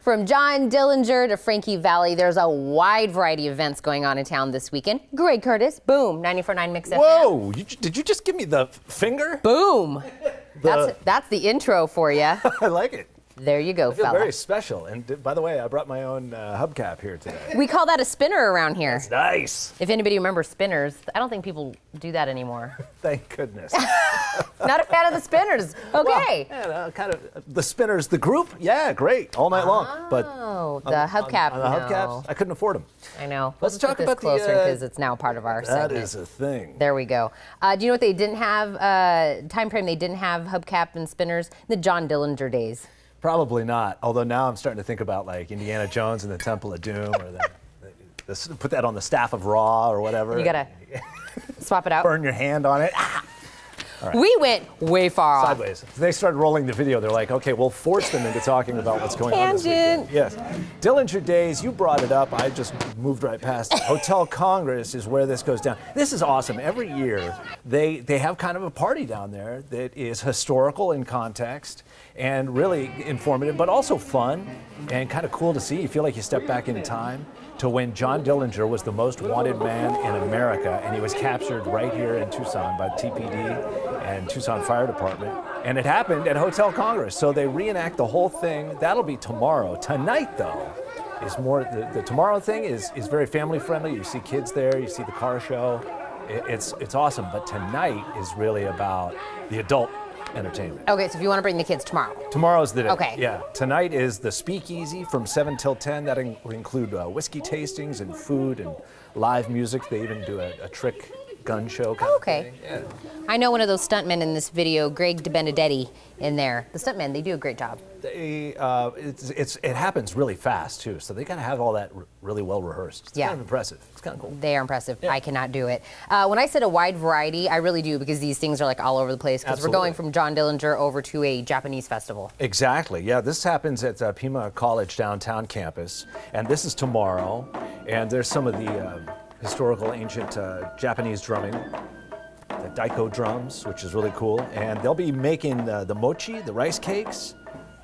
From John Dillinger to Frankie Valli, there's a wide variety of events going on in town this weekend. Greg Curtis, boom, 94.9 Mix FM. Whoa, did you just give me the finger? Boom. That's the intro for you. I like it. There you go, I feel fella. very special. And by the way, I brought my own hubcap here today. We call that a spinner around here. It's nice. If anybody remembers spinners, I don't think people do that anymore. Thank goodness. Not a fan of the spinners. Okay. Well, yeah, kind of the spinners, the group, yeah, great, all night long. But the hubcap. on the hubcaps, I couldn't afford them. I know. Let's talk put this about closer the, because it's now part of our That segment. is a thing. There we go. Do you know what they didn't have? Time frame they didn't have hubcap and spinners? The John Dillinger Days. Probably not. Although now I'm starting to think about like Indiana Jones and the Temple of Doom, or put that on the staff of Ra or whatever. You gotta swap it out. Burn your hand on it. Ah! Right. We went way far off. Sideways. They started rolling the video. They're like, okay, we'll force them into talking about what's going on this weekend. Yes. Dillinger Days, you brought it up. I just moved right past it. Hotel Congress is where this goes down. This is awesome. Every year, they have kind of a party down there that is historical in context and really informative, but also fun and kind of cool to see. You feel like you step back in time to when John Dillinger was the most wanted man in America, and he was captured right here in Tucson by the TPD and Tucson Fire Department. And it happened at Hotel Congress. So they reenact the whole thing. That'll be tomorrow. Tonight, though, is more, the tomorrow thing is very family friendly. You see kids there, you see the car show. It's awesome. But tonight is really about the adult entertainment. Okay, so if you want to bring the kids tomorrow. Tomorrow's the day. Okay. Yeah. Tonight is the Speakeasy from 7 till 10. That will include whiskey tastings and food and live music. They even do a trick gun show kind of thing. Yeah. I know one of those stuntmen in this video, Greg DeBenedetti, in there. The stuntmen, they do a great job. It happens really fast too, so they gotta have all that really well rehearsed. It's kind of impressive. It's kind of cool. They are impressive. Yeah. I cannot do it. When I said a wide variety, I really do, because these things are like all over the place, because we're going from John Dillinger over to a Japanese festival. Exactly. Yeah, this happens at Pima College downtown campus, and this is tomorrow. And there's some of the historical ancient Japanese drumming, the daiko drums, which is really cool. And they'll be making the mochi, the rice cakes.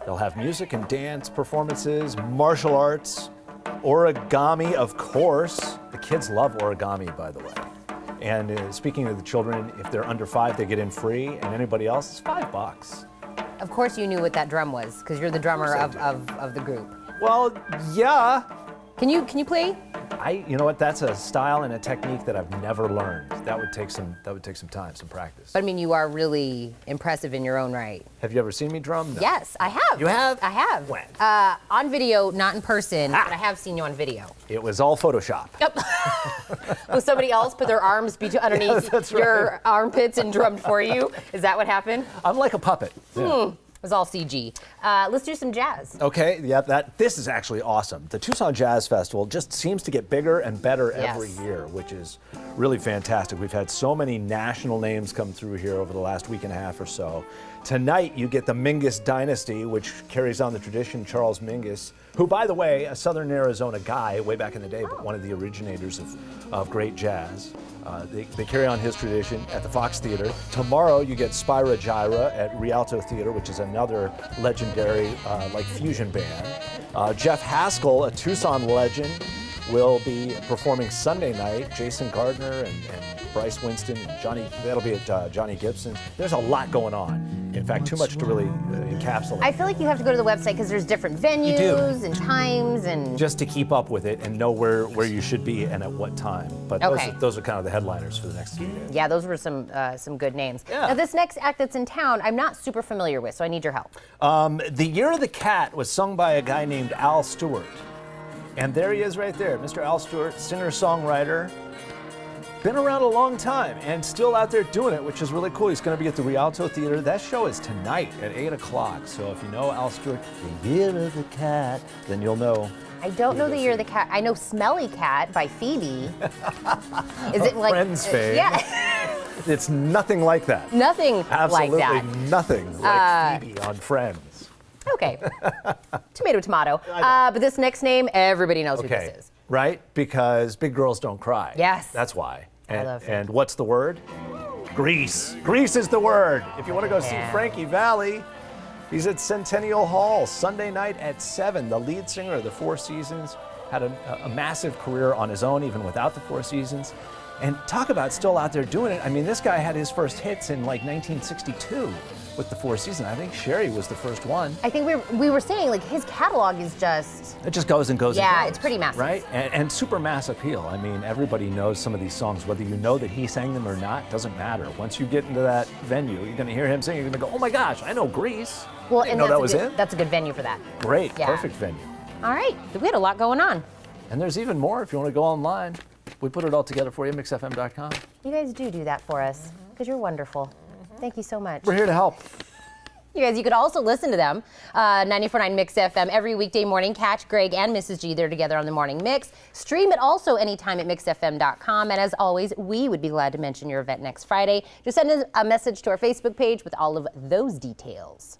They'll have music and dance performances, martial arts, origami, of course. The kids love origami, by the way. And speaking of the children, if they're under 5, they get in free, and anybody else, it's $5. Of course you knew what that drum was, because you're the drummer of the group. Well, yeah. Can you play? You know what? That's a style and a technique that I've never learned. That would take some time, some practice. But I mean, you are really impressive in your own right. Have you ever seen me drum? No. Yes, I have. You have? I have. When? On video, not in person, but I have seen you on video. It was all Photoshop. Yep. Was somebody else put their arms underneath your armpits and drummed for you? Is that what happened? I'm like a puppet. Yeah. It was all CG. Let's do some jazz. Okay, yeah, this is actually awesome. The Tucson Jazz Festival just seems to get bigger and better every year, which is really fantastic. We've had so many national names come through here over the last week and a half or so. Tonight, you get the Mingus Dynasty, which carries on the tradition. Charles Mingus, who, by the way, a Southern Arizona guy way back in the day, but one of the originators of great jazz. They carry on his tradition at the Fox Theater. Tomorrow, you get Spyra Gyra at Rialto Theater, which is another legendary fusion band. Jeff Haskell, a Tucson legend, will be performing Sunday night. Jason Gardner and Bryce Winston and Johnny, that'll be at Johnny Gibson. There's a lot going on. In fact, too much to really encapsulate. I feel like you have to go to the website because there's different venues and times and... Just to keep up with it and know where you should be and at what time. But those are kind of the headliners for the next few days. Yeah, those were some good names. Yeah. Now, this next act that's in town, I'm not super familiar with, so I need your help. The Year of the Cat was sung by a guy named Al Stewart. And there he is right there, Mr. Al Stewart, singer-songwriter. Been around a long time and still out there doing it, which is really cool. He's going to be at the Rialto Theater. That show is tonight at 8 o'clock. So if you know Al Stewart, The Year of the Cat, then you'll know. I don't know The Year of the Cat. I know Smelly Cat by Phoebe. Is it like... Friends fame. Yeah. It's nothing like that. Nothing like that. Absolutely nothing like Phoebe on Friends. Okay. Tomato, tomato. But this next name, everybody knows who this is. Right? Because big girls don't cry. Yes. That's why. I love it. And what's the word? Grease. Grease is the word. If you want to go see Frankie Valli, He's at Centennial Hall Sunday night at 7. The lead singer of the Four Seasons had a massive career on his own, even without the Four Seasons. And talk about still out there doing it. I mean, this guy had his first hits in like 1962 with the Four Seasons. I think Sherry was the first one. I think we were saying, like, his catalog is just... It just goes and goes and goes. Yeah, it's pretty massive. Right? And super mass appeal. I mean, everybody knows some of these songs. Whether you know that he sang them or not, doesn't matter. Once you get into that venue, you're going to hear him sing, you're going to go, oh my gosh, I know Grease. Well, I didn't and know that was it. That's a good venue for that. Great, Yeah. perfect venue. All right, we had a lot going on. And there's even more if you want to go online. We put it all together for you, mixfm.com. You guys do that for us, because you're wonderful. Thank you so much. We're here to help. You guys, you could also listen to them, 94.9 Mix FM, every weekday morning. Catch Greg and Mrs. G there together on the Morning Mix. Stream it also anytime at mixfm.com. And as always, we would be glad to mention your event next Friday. Just send us a message to our Facebook page with all of those details.